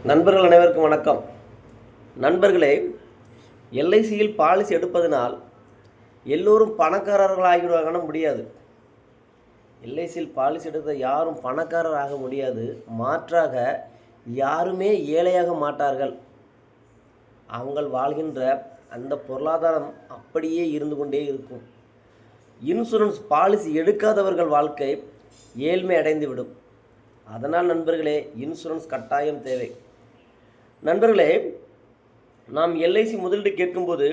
நண்பர்கள் அனைவருக்கும் வணக்கம். நண்பர்களே, எல்ஐசியில் பாலிசி எடுப்பதனால் எல்லோரும் பணக்காரர்கள் ஆகிவிடுவாங்கன்னா முடியாது. எல்ஐசியில் பாலிசி எடுத்த யாரும் பணக்காரர் ஆக முடியாது. மாற்றாக யாருமே ஏழையாக மாட்டார்கள். அவங்கள் வாழ்கின்ற அந்த பொருளாதாரம் அப்படியே இருந்து கொண்டே இருக்கும். இன்சூரன்ஸ் பாலிசி எடுக்காதவர்கள் வாழ்க்கை ஏழ்மை அடைந்துவிடும். அதனால் நண்பர்களே, இன்சூரன்ஸ் கட்டாயம் தேவை. நண்பர்களே, நாம் எல்ஐசி முதலீடு கேட்கும்போது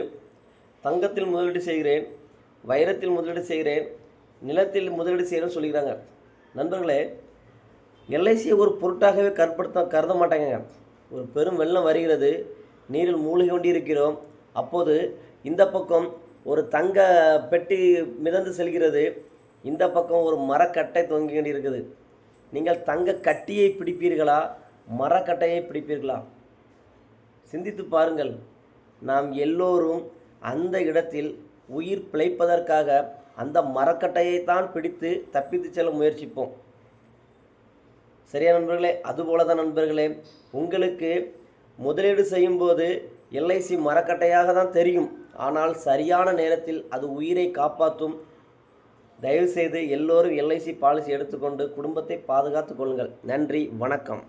தங்கத்தில் முதலீடு செய்கிறேன், வைரத்தில் முதலீடு செய்கிறேன், நிலத்தில் முதலீடு செய்கிறேன்னு சொல்லிக்கிறாங்க. நண்பர்களே, எல்ஐசியை ஒரு பொருட்டாகவே கருத மாட்டாங்க. ஒரு பெரும் வெள்ளம் வருகிறது, நீரில் மூழ்கி கொண்டிருக்கிறோம். அப்போது இந்த பக்கம் ஒரு தங்க பெட்டி மிதந்து செல்கிறது, இந்த பக்கம் ஒரு மரக்கட்டை தொங்கி கொண்டிருக்குது. நீங்கள் தங்க கட்டியை பிடிப்பீர்களா, மரக்கட்டையை பிடிப்பீர்களா? சிந்தித்து பாருங்கள். நாம் எல்லோரும் அந்த இடத்தில் உயிர் பிழைப்பதற்காக அந்த மரக்கட்டையைத்தான் பிடித்து தப்பித்து செல்ல முயற்சிப்போம். சரியா நண்பர்களே? அதுபோல தான் நண்பர்களே, உங்களுக்கு முதலீடு செய்யும்போது எல்ஐசி மரக்கட்டையாக தான் தெரியும். ஆனால் சரியான நேரத்தில் அது உயிரை காப்பாற்றும். தயவுசெய்து எல்லோரும் எல்ஐசி பாலிசி எடுத்துக்கொண்டு குடும்பத்தை பாதுகாத்து கொள்ளுங்கள். நன்றி, வணக்கம்.